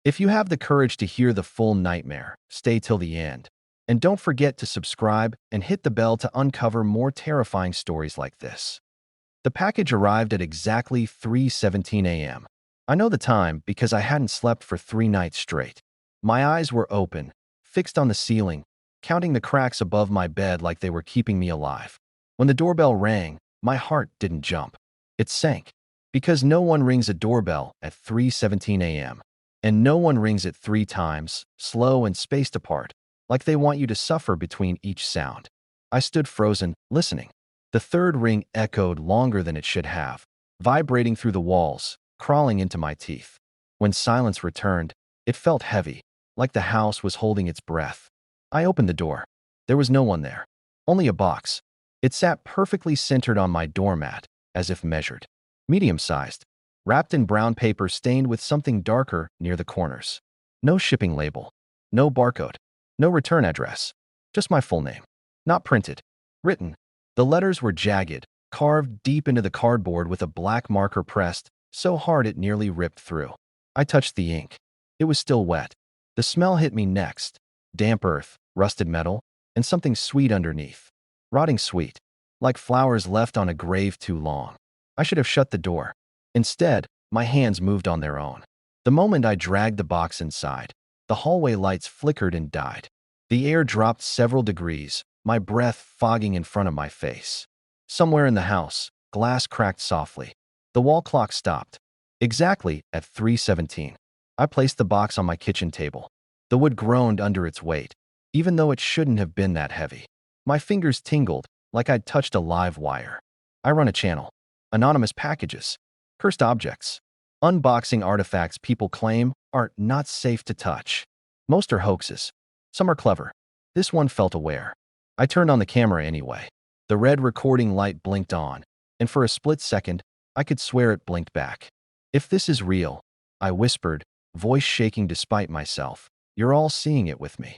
If you have the courage to hear the full nightmare, stay till the end. And don't forget to subscribe and hit the bell to uncover more terrifying stories like this. The package arrived at exactly 3:17 a.m. I know the time because I hadn't slept for 3 nights straight. My eyes were open, fixed on the ceiling, counting the cracks above my bed like they were keeping me alive. When the doorbell rang, my heart didn't jump. It sank. Because no one rings a doorbell at 3:17 a.m. And no one rings it 3 times, slow and spaced apart, like they want you to suffer between each sound. I stood frozen, listening. The third ring echoed longer than it should have, vibrating through the walls, crawling into my teeth. When silence returned, it felt heavy, like the house was holding its breath. I opened the door. There was no one there. Only a box. It sat perfectly centered on my doormat, as if measured. Medium-sized, wrapped in brown paper stained with something darker near the corners. No shipping label. No barcode. No return address. Just my full name. Not printed. Written. The letters were jagged, carved deep into the cardboard with a black marker pressed so hard it nearly ripped through. I touched the ink. It was still wet. The smell hit me next. Damp earth, rusted metal, and something sweet underneath. Rotting sweet. Like flowers left on a grave too long. I should have shut the door. Instead, my hands moved on their own. The moment I dragged the box inside, the hallway lights flickered and died. The air dropped several degrees, my breath fogging in front of my face. Somewhere in the house, glass cracked softly. The wall clock stopped. Exactly at 3:17. I placed the box on my kitchen table. The wood groaned under its weight, even though it shouldn't have been that heavy. My fingers tingled, like I'd touched a live wire. I run a channel. Anonymous packages. Cursed objects. Unboxing artifacts people claim are not safe to touch. Most are hoaxes. Some are clever. This one felt aware. I turned on the camera anyway. The red recording light blinked on, and for a split second, I could swear it blinked back. If this is real, I whispered, voice shaking despite myself, you're all seeing it with me.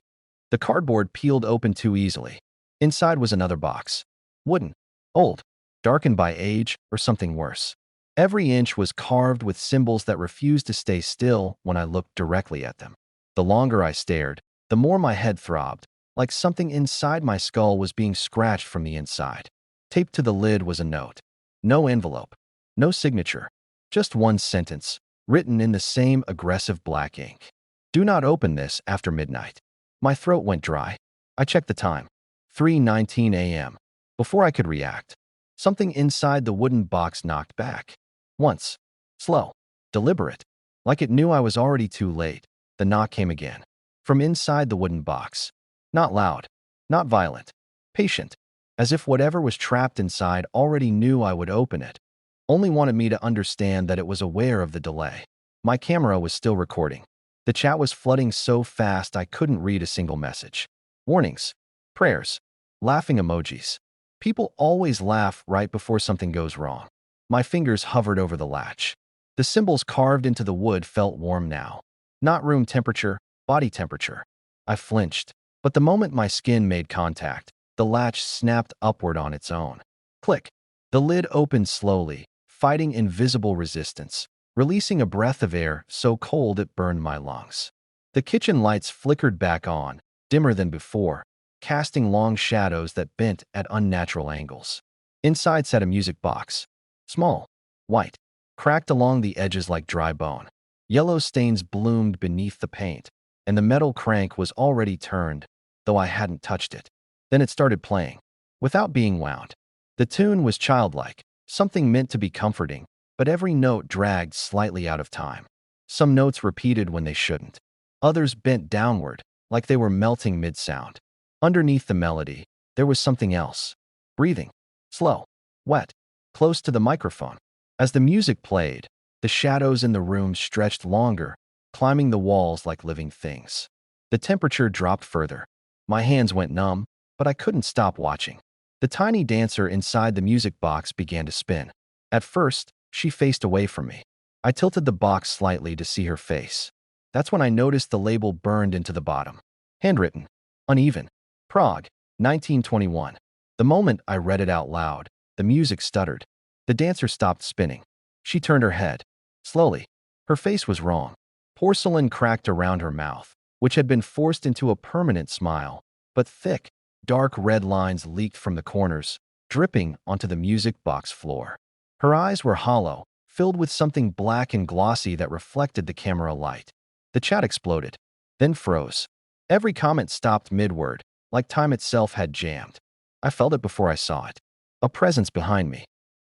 The cardboard peeled open too easily. Inside was another box. Wooden. Old. Darkened by age or something worse. Every inch was carved with symbols that refused to stay still when I looked directly at them. The longer I stared, the more my head throbbed, like something inside my skull was being scratched from the inside. Taped to the lid was a note. No envelope. No signature. Just one sentence, written in the same aggressive black ink. Do not open this after midnight. My throat went dry. I checked the time. 3:19 a.m. Before I could react, something inside the wooden box knocked back. Once. Slow. Deliberate. Like it knew I was already too late, the knock came again. From inside the wooden box. Not loud. Not violent. Patient. As if whatever was trapped inside already knew I would open it. Only wanted me to understand that it was aware of the delay. My camera was still recording. The chat was flooding so fast I couldn't read a single message. Warnings. Prayers. Laughing emojis. People always laugh right before something goes wrong. My fingers hovered over the latch. The symbols carved into the wood felt warm now. Not room temperature, body temperature. I flinched, but the moment my skin made contact, the latch snapped upward on its own. Click. The lid opened slowly, fighting invisible resistance, releasing a breath of air so cold it burned my lungs. The kitchen lights flickered back on, dimmer than before, casting long shadows that bent at unnatural angles. Inside sat a music box. Small, white, cracked along the edges like dry bone. Yellow stains bloomed beneath the paint, and the metal crank was already turned, though I hadn't touched it. Then it started playing, without being wound. The tune was childlike, something meant to be comforting, but every note dragged slightly out of time. Some notes repeated when they shouldn't. Others bent downward, like they were melting mid-sound. Underneath the melody, there was something else. Breathing. Slow. Wet. Close to the microphone. As the music played, the shadows in the room stretched longer, climbing the walls like living things. The temperature dropped further. My hands went numb, but I couldn't stop watching. The tiny dancer inside the music box began to spin. At first, she faced away from me. I tilted the box slightly to see her face. That's when I noticed the label burned into the bottom. Handwritten. Uneven. Prague, 1921. The moment I read it out loud, the music stuttered. The dancer stopped spinning. She turned her head. Slowly. Her face was wrong. Porcelain cracked around her mouth, which had been forced into a permanent smile, but thick, dark red lines leaked from the corners, dripping onto the music box floor. Her eyes were hollow, filled with something black and glossy that reflected the camera light. The chat exploded, then froze. Every comment stopped mid-word, like time itself had jammed. I felt it before I saw it. A presence behind me.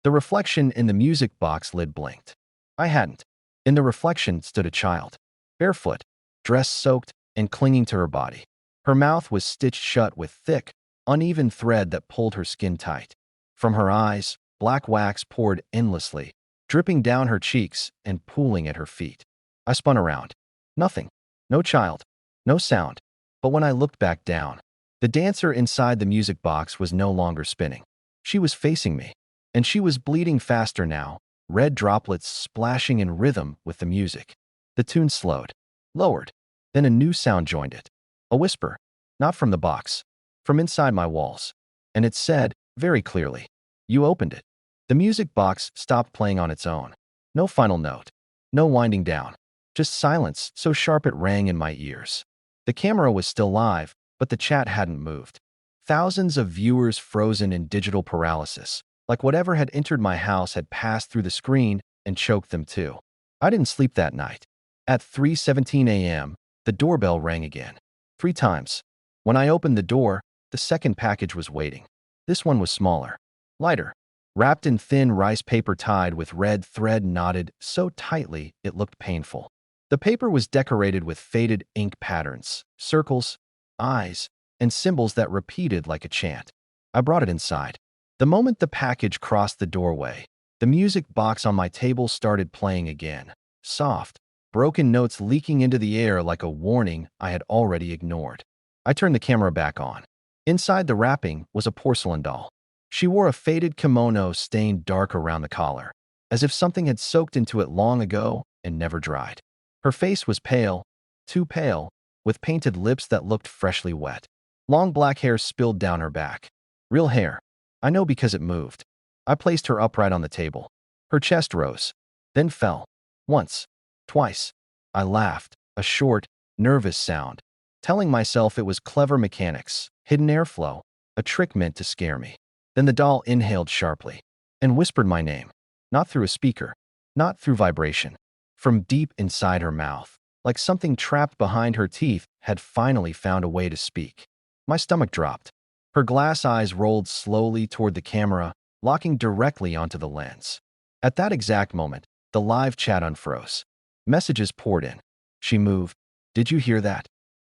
The reflection in the music box lid blinked. I hadn't. In the reflection stood a child, barefoot, dress soaked, and clinging to her body. Her mouth was stitched shut with thick, uneven thread that pulled her skin tight. From her eyes, black wax poured endlessly, dripping down her cheeks and pooling at her feet. I spun around. Nothing. No child. No sound. But when I looked back down, the dancer inside the music box was no longer spinning. She was facing me, and she was bleeding faster now, red droplets splashing in rhythm with the music. The tune slowed, lowered. Then a new sound joined it. A whisper, not from the box, from inside my walls. And it said, very clearly, "You opened it." The music box stopped playing on its own. No final note. No winding down. Just silence so sharp it rang in my ears. The camera was still live, but the chat hadn't moved. Thousands of viewers frozen in digital paralysis, like whatever had entered my house had passed through the screen and choked them too. I didn't sleep that night. At 3:17 a.m., the doorbell rang again. 3 times. When I opened the door, the second package was waiting. This one was smaller, lighter, wrapped in thin rice paper tied with red thread knotted so tightly it looked painful. The paper was decorated with faded ink patterns, circles, eyes, and symbols that repeated like a chant. I brought it inside. The moment the package crossed the doorway, the music box on my table started playing again, soft, broken notes leaking into the air like a warning I had already ignored. I turned the camera back on. Inside the wrapping was a porcelain doll. She wore a faded kimono stained dark around the collar, as if something had soaked into it long ago and never dried. Her face was pale, too pale, with painted lips that looked freshly wet. Long black hair spilled down her back. Real hair. I know because it moved. I placed her upright on the table. Her chest rose, then fell. Once. Twice. I laughed, a short, nervous sound, telling myself it was clever mechanics, hidden airflow, a trick meant to scare me. Then the doll inhaled sharply and whispered my name, not through a speaker, not through vibration, from deep inside her mouth, like something trapped behind her teeth had finally found a way to speak. My stomach dropped. Her glass eyes rolled slowly toward the camera, locking directly onto the lens. At that exact moment, the live chat unfroze. Messages poured in. She moved. Did you hear that?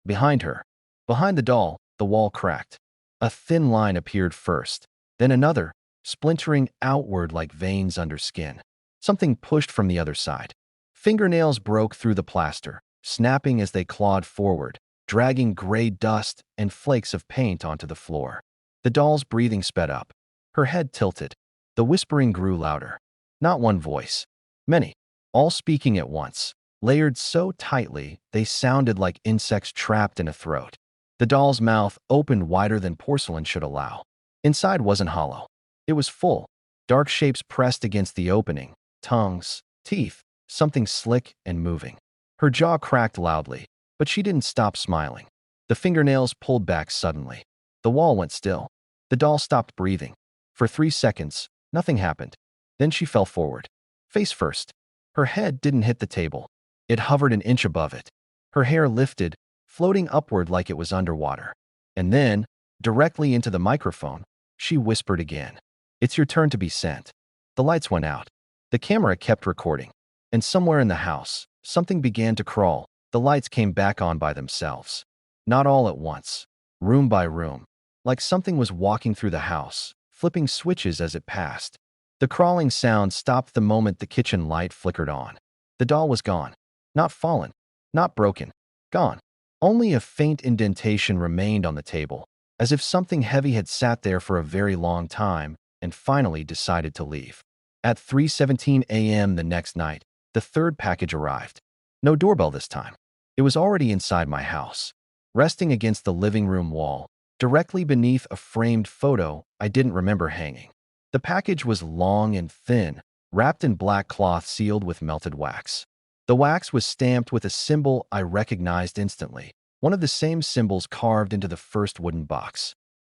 Behind her, behind the doll, the wall cracked. A thin line appeared first, then another, splintering outward like veins under skin. Something pushed from the other side. Fingernails broke through the plaster, snapping as they clawed forward, dragging gray dust and flakes of paint onto the floor. The doll's breathing sped up. Her head tilted. The whispering grew louder. Not one voice. Many. All speaking at once, layered so tightly they sounded like insects trapped in a throat. The doll's mouth opened wider than porcelain should allow. Inside wasn't hollow. It was full. Dark shapes pressed against the opening. Tongues, teeth, something slick and moving. Her jaw cracked loudly, but she didn't stop smiling. The fingernails pulled back suddenly. The wall went still. The doll stopped breathing. For 3 seconds, nothing happened. Then she fell forward, face first. Her head didn't hit the table. It hovered an inch above it. Her hair lifted, floating upward like it was underwater. And then, directly into the microphone, she whispered again. "It's your turn to be sent." The lights went out. The camera kept recording. And somewhere in the house, something began to crawl. The lights came back on by themselves. Not all at once. Room by room. Like something was walking through the house, flipping switches as it passed. The crawling sound stopped the moment the kitchen light flickered on. The doll was gone. Not fallen. Not broken. Gone. Only a faint indentation remained on the table, as if something heavy had sat there for a very long time and finally decided to leave. At 3:17 a.m. the next night, the third package arrived. No doorbell this time. It was already inside my house, resting against the living room wall, directly beneath a framed photo I didn't remember hanging. The package was long and thin, wrapped in black cloth sealed with melted wax. The wax was stamped with a symbol I recognized instantly, one of the same symbols carved into the first wooden box.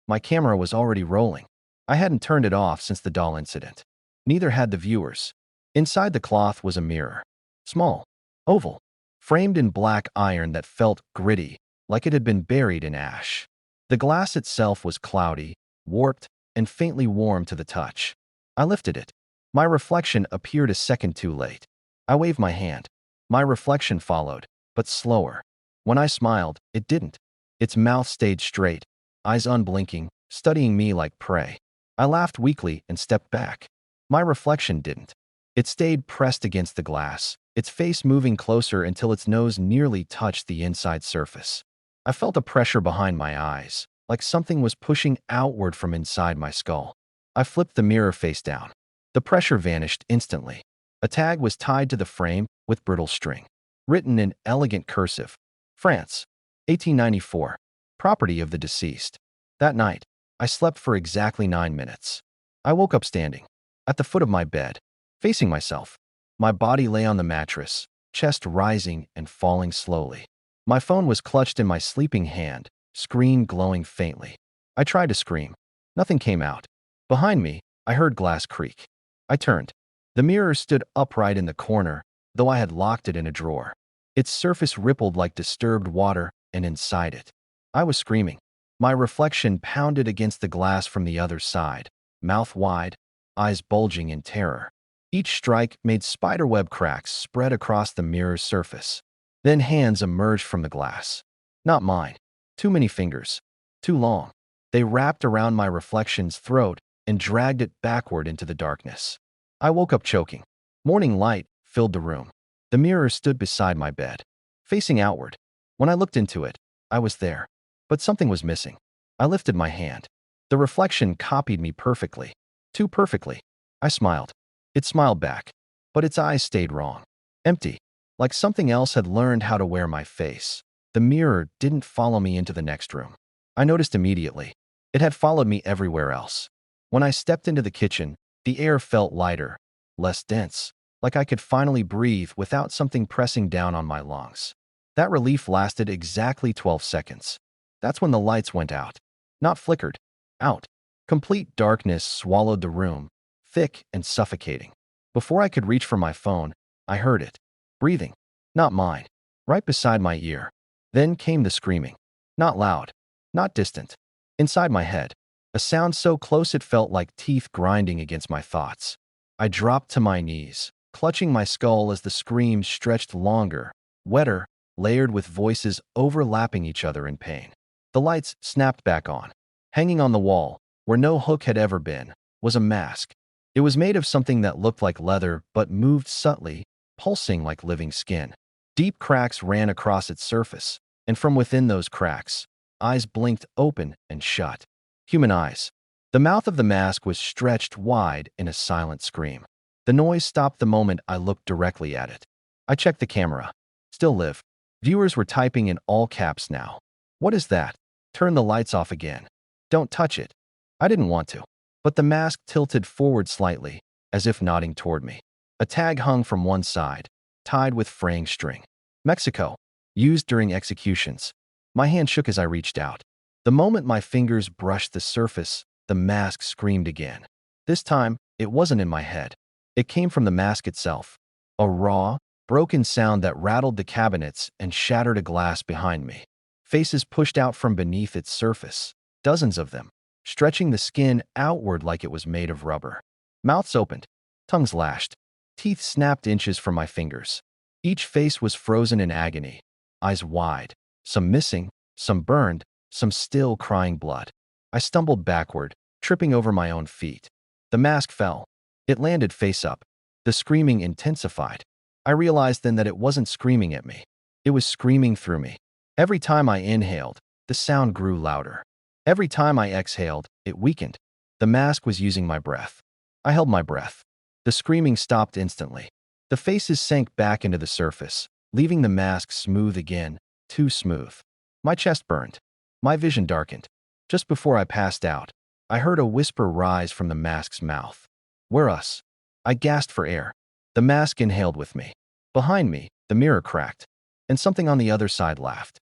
My camera was already rolling. I hadn't turned it off since the doll incident. Neither had the viewers. Inside the cloth was a mirror. Small, oval, framed in black iron that felt gritty, like it had been buried in ash. The glass itself was cloudy, warped, and faintly warm to the touch. I lifted it. My reflection appeared a second too late. I waved my hand. My reflection followed, but slower. When I smiled, it didn't. Its mouth stayed straight, eyes unblinking, studying me like prey. I laughed weakly and stepped back. My reflection didn't. It stayed pressed against the glass, its face moving closer until its nose nearly touched the inside surface. I felt a pressure behind my eyes, like something was pushing outward from inside my skull. I flipped the mirror face down. The pressure vanished instantly. A tag was tied to the frame with brittle string. Written in elegant cursive. France, 1894. Property of the deceased. That night, I slept for exactly 9 minutes. I woke up standing, at the foot of my bed, facing myself. My body lay on the mattress, chest rising and falling slowly. My phone was clutched in my sleeping hand, screen glowing faintly. I tried to scream. Nothing came out. Behind me, I heard glass creak. I turned. The mirror stood upright in the corner, though I had locked it in a drawer. Its surface rippled like disturbed water, and inside it, I was screaming. My reflection pounded against the glass from the other side, mouth wide, eyes bulging in terror. Each strike made spiderweb cracks spread across the mirror's surface. Then hands emerged from the glass. Not mine. Too many fingers. Too long. They wrapped around my reflection's throat and dragged it backward into the darkness. I woke up choking. Morning light filled the room. The mirror stood beside my bed, facing outward. When I looked into it, I was there. But something was missing. I lifted my hand. The reflection copied me perfectly. Too perfectly. I smiled. It smiled back. But its eyes stayed wrong. Empty. Like something else had learned how to wear my face. The mirror didn't follow me into the next room. I noticed immediately. It had followed me everywhere else. When I stepped into the kitchen, the air felt lighter, less dense, like I could finally breathe without something pressing down on my lungs. That relief lasted exactly 12 seconds. That's when the lights went out. Not flickered. Out. Complete darkness swallowed the room, thick and suffocating. Before I could reach for my phone, I heard it. Breathing. Not mine. Right beside my ear. Then came the screaming. Not loud. Not distant. Inside my head. A sound so close it felt like teeth grinding against my thoughts. I dropped to my knees, clutching my skull as the scream stretched longer, wetter, layered with voices overlapping each other in pain. The lights snapped back on. Hanging on the wall, where no hook had ever been, was a mask. It was made of something that looked like leather but moved subtly, pulsing like living skin. Deep cracks ran across its surface, and from within those cracks, eyes blinked open and shut. Human eyes. The mouth of the mask was stretched wide in a silent scream. The noise stopped the moment I looked directly at it. I checked the camera. Still live. Viewers were typing in all caps now. What is that? Turn the lights off again. Don't touch it. I didn't want to. But the mask tilted forward slightly, as if nodding toward me. A tag hung from one side, tied with fraying string. Mexico. Used during executions. My hand shook as I reached out. The moment my fingers brushed the surface, the mask screamed again. This time, it wasn't in my head. It came from the mask itself. A raw, broken sound that rattled the cabinets and shattered a glass behind me. Faces pushed out from beneath its surface. Dozens of them, stretching the skin outward like it was made of rubber. Mouths opened. Tongues lashed. Teeth snapped inches from my fingers. Each face was frozen in agony. Eyes wide. Some missing, some burned, some still crying blood. I stumbled backward, tripping over my own feet. The mask fell. It landed face up. The screaming intensified. I realized then that it wasn't screaming at me. It was screaming through me. Every time I inhaled, the sound grew louder. Every time I exhaled, it weakened. The mask was using my breath. I held my breath. The screaming stopped instantly. The faces sank back into the surface, leaving the mask smooth again, too smooth. My chest burned. My vision darkened. Just before I passed out, I heard a whisper rise from the mask's mouth. "We're us." I gasped for air. The mask inhaled with me. Behind me, The mirror cracked, and something on the other side laughed.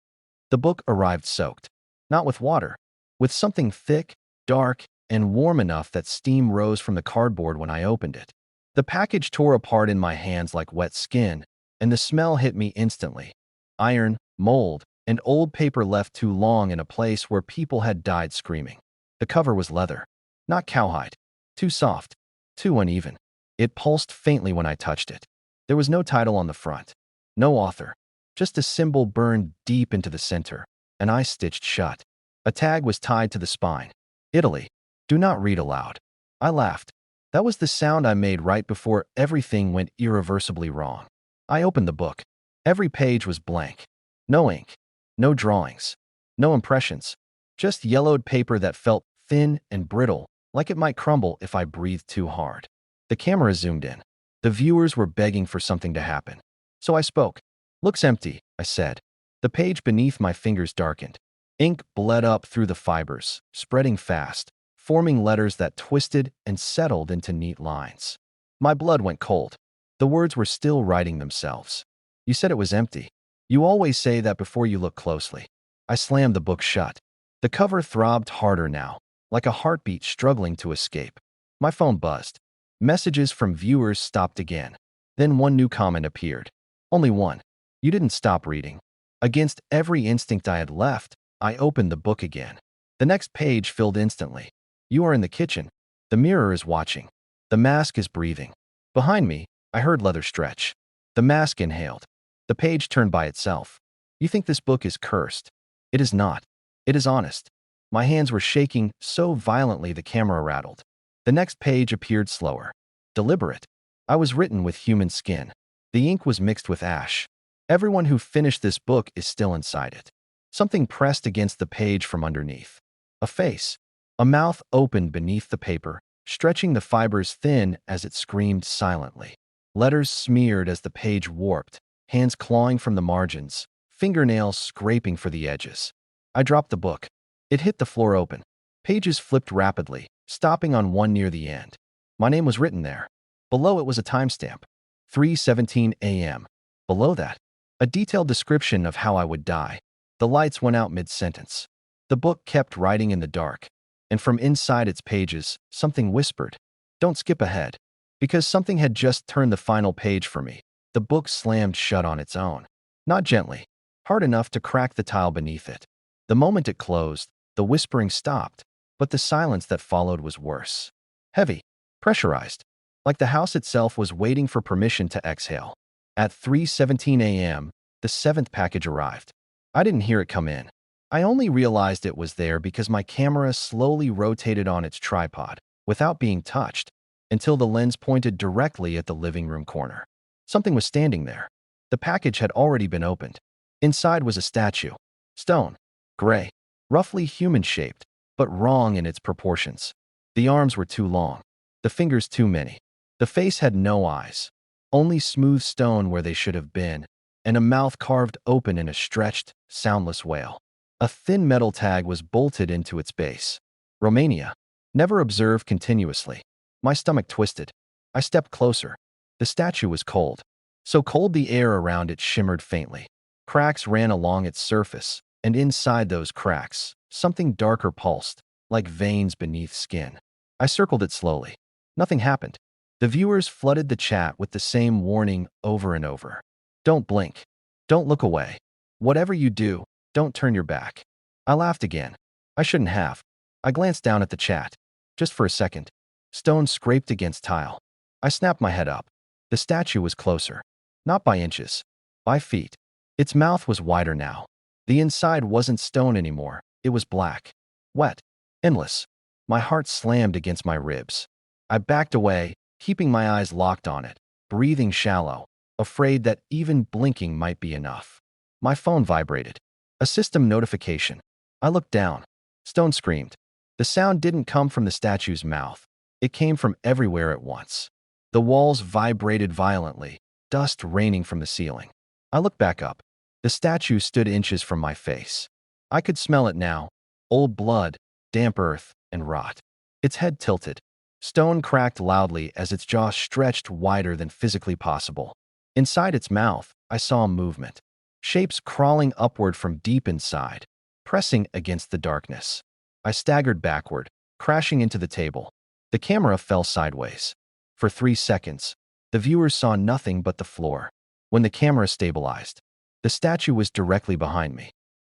The book arrived soaked, not with water, with something thick, dark, and warm enough that steam rose from the cardboard when I opened it. The package tore apart in my hands like wet skin, and the smell hit me instantly. Iron, mold, and old paper left too long in a place where people had died screaming. The cover was leather, not cowhide. Too soft, too uneven. It pulsed faintly when I touched it. There was no title on the front, no author, just a symbol burned deep into the center, an eye stitched shut. A tag was tied to the spine. Italy. Do not read aloud. I laughed. That was the sound I made right before everything went irreversibly wrong. I opened the book. Every page was blank. No ink, no drawings, no impressions. Just yellowed paper that felt thin and brittle, like it might crumble if I breathed too hard. The camera zoomed in. The viewers were begging for something to happen. So I spoke. "Looks empty," I said. The page beneath my fingers darkened. Ink bled up through the fibers, spreading fast, forming letters that twisted and settled into neat lines. My blood went cold. The words were still writing themselves. "You said it was empty. You always say that before you look closely." I slammed the book shut. The cover throbbed harder now, like a heartbeat struggling to escape. My phone buzzed. Messages from viewers stopped again. Then one new comment appeared. Only one. "You didn't stop reading." Against every instinct I had left, I opened the book again. The next page filled instantly. "You are in the kitchen. The mirror is watching. The mask is breathing." Behind me, I heard leather stretch. The mask inhaled. The page turned by itself. "You think this book is cursed. It is not. It is honest." My hands were shaking so violently the camera rattled. The next page appeared slower. Deliberate. I was written with human skin. The ink was mixed with ash. Everyone who finished this book is still inside it. Something pressed against the page from underneath. A face. A mouth opened beneath the paper, stretching the fibers thin as it screamed silently. Letters smeared as the page warped, hands clawing from the margins, fingernails scraping for the edges. I dropped the book. It hit the floor open. Pages flipped rapidly, stopping on one near the end. My name was written there. Below it was a timestamp. 3:17 a.m. Below that, a detailed description of how I would die. The lights went out mid-sentence. The book kept writing in the dark, and from inside its pages, something whispered, "Don't skip ahead." Because something had just turned the final page for me, the book slammed shut on its own. Not gently, hard enough to crack the tile beneath it. The moment it closed, the whispering stopped, but the silence that followed was worse. Heavy, pressurized, like the house itself was waiting for permission to exhale. At 3:17 a.m., the seventh package arrived. I didn't hear it come in. I only realized it was there because my camera slowly rotated on its tripod, without being touched, until the lens pointed directly at the living room corner. Something was standing there. The package had already been opened. Inside was a statue. Stone. Gray. Roughly human-shaped, but wrong in its proportions. The arms were too long. The fingers too many. The face had no eyes. Only smooth stone where they should have been, and a mouth carved open in a stretched, soundless wail. A thin metal tag was bolted into its base. Romania. Never observed continuously. My stomach twisted. I stepped closer. The statue was cold. So cold the air around it shimmered faintly. Cracks ran along its surface, and inside those cracks, something darker pulsed, like veins beneath skin. I circled it slowly. Nothing happened. The viewers flooded the chat with the same warning over and over. "Don't blink. Don't look away. Whatever you do, don't turn your back." I laughed again. I shouldn't have. I glanced down at the chat. Just for a second. Stone scraped against tile. I snapped my head up. The statue was closer. Not by inches. By feet. Its mouth was wider now. The inside wasn't stone anymore. It was black. Wet. Endless. My heart slammed against my ribs. I backed away, keeping my eyes locked on it, breathing shallow, afraid that even blinking might be enough. My phone vibrated. A system notification. I looked down. Stone screamed. The sound didn't come from the statue's mouth. It came from everywhere at once. The walls vibrated violently, dust raining from the ceiling. I looked back up. The statue stood inches from my face. I could smell it now. Old blood, damp earth, and rot. Its head tilted. Stone cracked loudly as its jaw stretched wider than physically possible. Inside its mouth, I saw movement. Shapes crawling upward from deep inside, pressing against the darkness. I staggered backward, crashing into the table. The camera fell sideways. For 3 seconds, the viewers saw nothing but the floor. When the camera stabilized, the statue was directly behind me.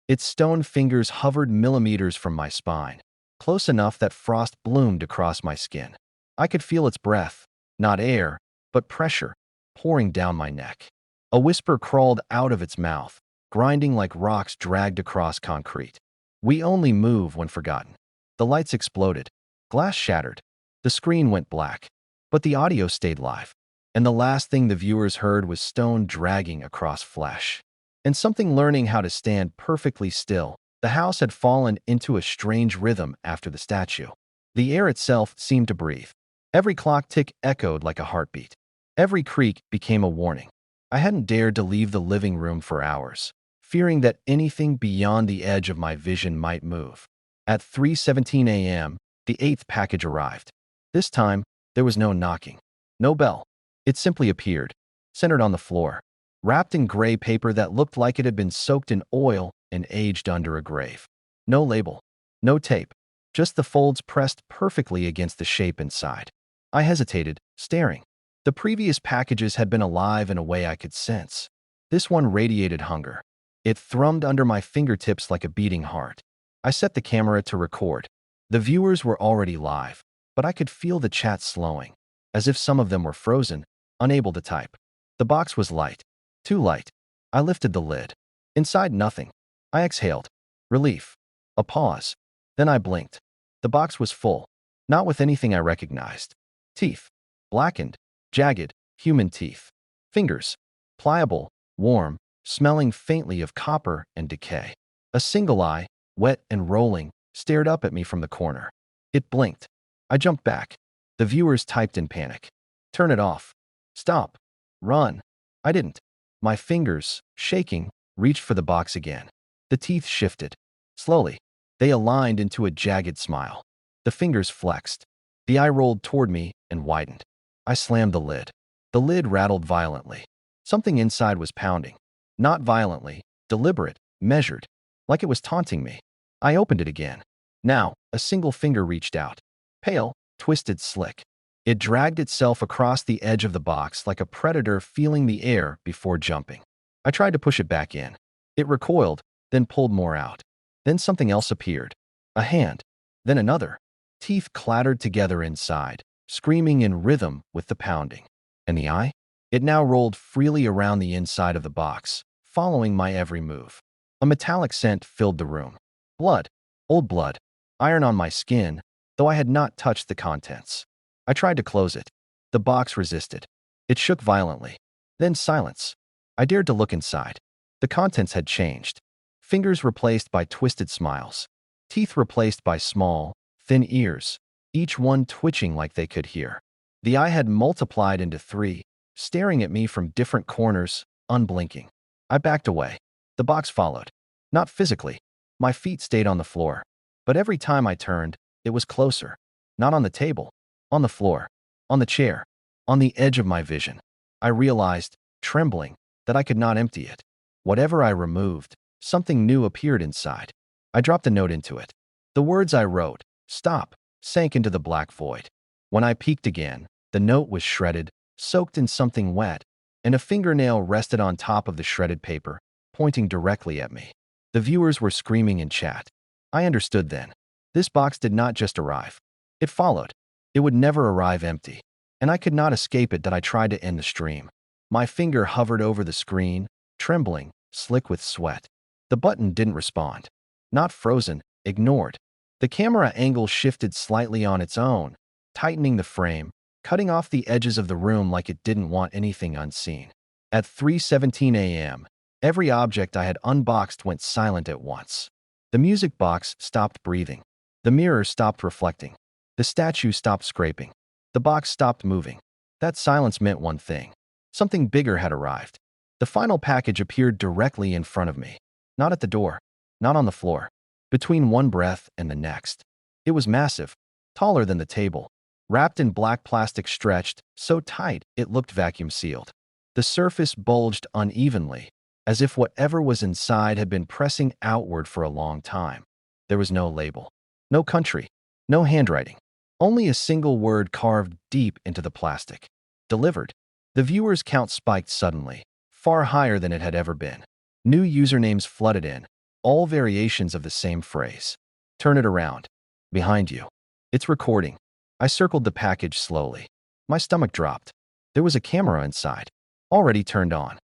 Its stone fingers hovered millimeters from my spine, close enough that frost bloomed across my skin. I could feel its breath, not air, but pressure, pouring down my neck. A whisper crawled out of its mouth, grinding like rocks dragged across concrete. We only move when forgotten. The lights exploded. Glass shattered. The screen went black. But the audio stayed live. And the last thing the viewers heard was stone dragging across flesh. And something learning how to stand perfectly still. The house had fallen into a strange rhythm after the statue. The air itself seemed to breathe. Every clock tick echoed like a heartbeat. Every creak became a warning. I hadn't dared to leave the living room for hours, fearing that anything beyond the edge of my vision might move. At 3:17 a.m., the 8th package arrived. This time, there was no knocking, no bell. It simply appeared, centered on the floor, wrapped in gray paper that looked like it had been soaked in oil and aged under a grave. No label, no tape, just the folds pressed perfectly against the shape inside. I hesitated, staring. The previous packages had been alive in a way I could sense. This one radiated hunger. It thrummed under my fingertips like a beating heart. I set the camera to record. The viewers were already live, but I could feel the chat slowing, as if some of them were frozen, unable to type. The box was light. Too light. I lifted the lid. Inside, nothing. I exhaled. Relief. A pause. Then I blinked. The box was full, not with anything I recognized. Teeth. Blackened, jagged, human teeth. Fingers. Pliable, warm, smelling faintly of copper and decay. A single eye, wet and rolling, stared up at me from the corner. It blinked. I jumped back. The viewers typed in panic. Turn it off. Stop. Run. I didn't. My fingers, shaking, reached for the box again. The teeth shifted. Slowly, they aligned into a jagged smile. The fingers flexed. The eye rolled toward me and widened. I slammed the lid. The lid rattled violently. Something inside was pounding. Not violently, deliberate, measured, like it was taunting me. I opened it again. Now, a single finger reached out. Pale, twisted, slick. It dragged itself across the edge of the box like a predator feeling the air before jumping. I tried to push it back in. It recoiled, then pulled more out. Then something else appeared. A hand. Then another. Teeth clattered together inside, screaming in rhythm with the pounding. And the eye? It now rolled freely around the inside of the box, following my every move. A metallic scent filled the room. Blood. Old blood. Iron on my skin, though I had not touched the contents. I tried to close it. The box resisted. It shook violently. Then silence. I dared to look inside. The contents had changed. Fingers replaced by twisted smiles. Teeth replaced by small, thin ears, each one twitching like they could hear. The eye had multiplied into 3, staring at me from different corners, unblinking. I backed away. The box followed. Not physically. My feet stayed on the floor. But every time I turned, it was closer. Not on the table. On the floor. On the chair. On the edge of my vision. I realized, trembling, that I could not empty it. Whatever I removed, something new appeared inside. I dropped a note into it. The words I wrote, "Stop," sank into the black void. When I peeked again, the note was shredded, soaked in something wet, and a fingernail rested on top of the shredded paper, pointing directly at me. The viewers were screaming in chat. I understood then. This box did not just arrive. It followed. It would never arrive empty. And I could not escape it that I tried to end the stream. My finger hovered over the screen, trembling, slick with sweat. The button didn't respond. Not frozen, ignored. The camera angle shifted slightly on its own, tightening the frame, cutting off the edges of the room like it didn't want anything unseen. At 3:17 a.m., every object I had unboxed went silent at once. The music box stopped breathing. The mirror stopped reflecting. The statue stopped scraping. The box stopped moving. That silence meant one thing. Something bigger had arrived. The final package appeared directly in front of me. Not at the door. Not on the floor. Between one breath and the next. It was massive, taller than the table, wrapped in black plastic stretched, so tight it looked vacuum sealed. The surface bulged unevenly, as if whatever was inside had been pressing outward for a long time. There was no label, no country, no handwriting, only a single word carved deep into the plastic. Delivered. The viewer's count spiked suddenly, far higher than it had ever been. New usernames flooded in, all variations of the same phrase. Turn it around. Behind you. It's recording. I circled the package slowly. My stomach dropped. There was a camera inside, already turned on.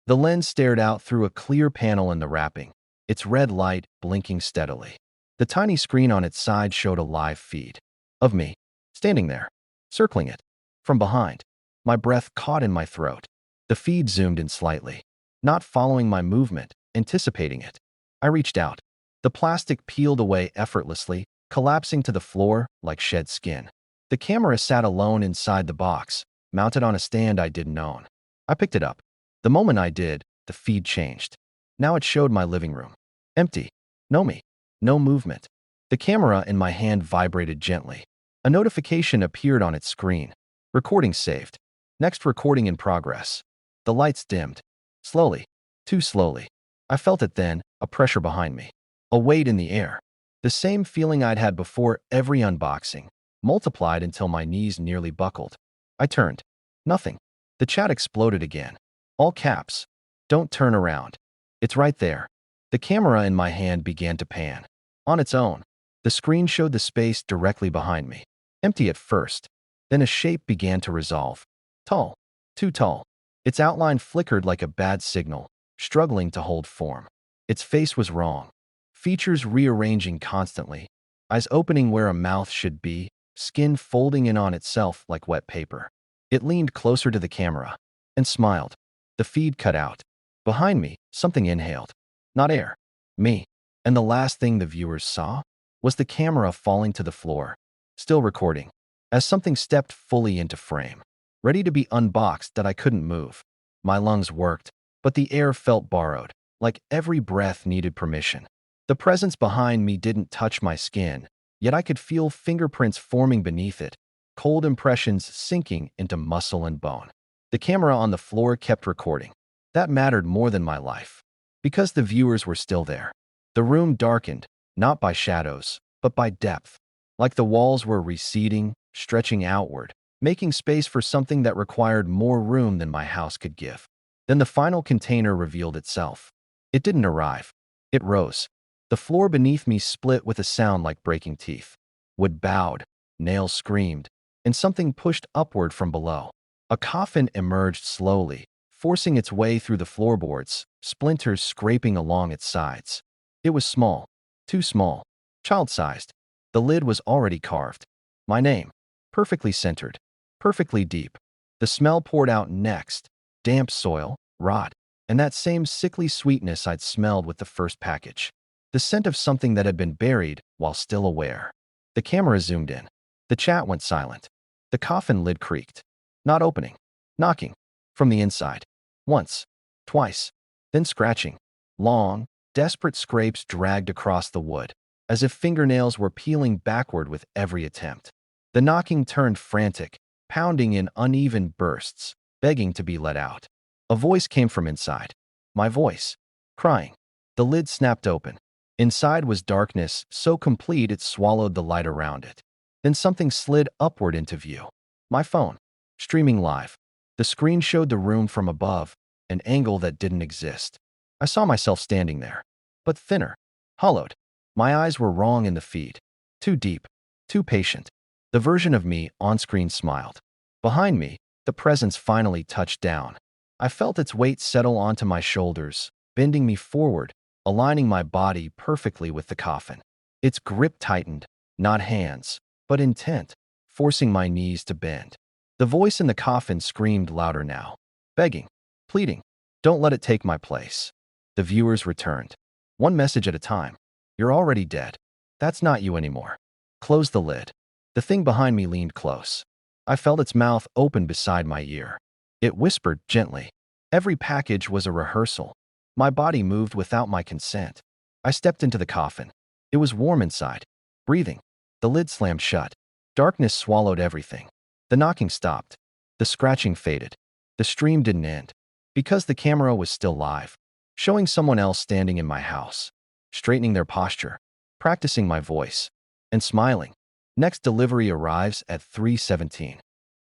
The lens stared out through a clear panel in the wrapping, its red light blinking steadily. The tiny screen on its side showed a live feed of me, standing there, circling it. From behind, my breath caught in my throat. The feed zoomed in slightly, not following my movement, anticipating it. I reached out. The plastic peeled away effortlessly, collapsing to the floor like shed skin. The camera sat alone inside the box, mounted on a stand I didn't own. I picked it up. The moment I did, the feed changed. Now it showed my living room. Empty. No me. No movement. The camera in my hand vibrated gently. A notification appeared on its screen. Recording saved. Next recording in progress. The lights dimmed. Slowly. Too slowly. I felt it then, a pressure behind me. A weight in the air. The same feeling I'd had before every unboxing, multiplied until my knees nearly buckled. I turned. Nothing. The chat exploded again. All caps. Don't turn around. It's right there. The camera in my hand began to pan. On its own. The screen showed the space directly behind me. Empty at first. Then a shape began to resolve. Tall. Too tall. Its outline flickered like a bad signal, struggling to hold form. Its face was wrong. Features rearranging constantly. Eyes opening where a mouth should be, skin folding in on itself like wet paper. It leaned closer to the camera and smiled. The feed cut out. Behind me, something inhaled. Not air. Me. And the last thing the viewers saw was the camera falling to the floor, still recording, as something stepped fully into frame, ready to be unboxed that I couldn't move. My lungs worked, but the air felt borrowed, like every breath needed permission. The presence behind me didn't touch my skin, yet I could feel fingerprints forming beneath it, cold impressions sinking into muscle and bone. The camera on the floor kept recording. That mattered more than my life, because the viewers were still there. The room darkened, not by shadows, but by depth, like the walls were receding, stretching outward, making space for something that required more room than my house could give. Then the final container revealed itself. It didn't arrive. It rose. The floor beneath me split with a sound like breaking teeth. Wood bowed, nails screamed, and something pushed upward from below. A coffin emerged slowly, forcing its way through the floorboards, splinters scraping along its sides. It was small, too small, child-sized. The lid was already carved. My name, perfectly centered, perfectly deep. The smell poured out next, damp soil, rot, and that same sickly sweetness I'd smelled with the first package. The scent of something that had been buried while still aware. The camera zoomed in. The chat went silent. The coffin lid creaked. Not opening. Knocking. From the inside. Once. Twice. Then scratching. Long, desperate scrapes dragged across the wood, as if fingernails were peeling backward with every attempt. The knocking turned frantic, pounding in uneven bursts, begging to be let out. A voice came from inside. My voice. Crying. The lid snapped open. Inside was darkness so complete it swallowed the light around it. Then something slid upward into view. My phone. Streaming live. The screen showed the room from above, an angle that didn't exist. I saw myself standing there, but thinner, hollowed. My eyes were wrong in the feed. Too deep, too patient. The version of me on-screen smiled. Behind me, the presence finally touched down. I felt its weight settle onto my shoulders, bending me forward, aligning my body perfectly with the coffin. Its grip tightened, not hands, but intent, forcing my knees to bend. The voice in the coffin screamed louder now, begging, pleading, don't let it take my place. The viewers returned. One message at a time. You're already dead. That's not you anymore. Close the lid. The thing behind me leaned close. I felt its mouth open beside my ear. It whispered gently. Every package was a rehearsal. My body moved without my consent. I stepped into the coffin. It was warm inside. Breathing. The lid slammed shut. Darkness swallowed everything. The knocking stopped. The scratching faded. The stream didn't end. because the camera was still live, showing someone else standing in my house, straightening their posture, practicing my voice, and smiling. Next delivery arrives at 3:17.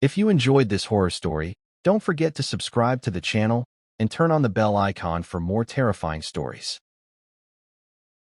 If you enjoyed this horror story, don't forget to subscribe to the channel and turn on the bell icon for more terrifying stories.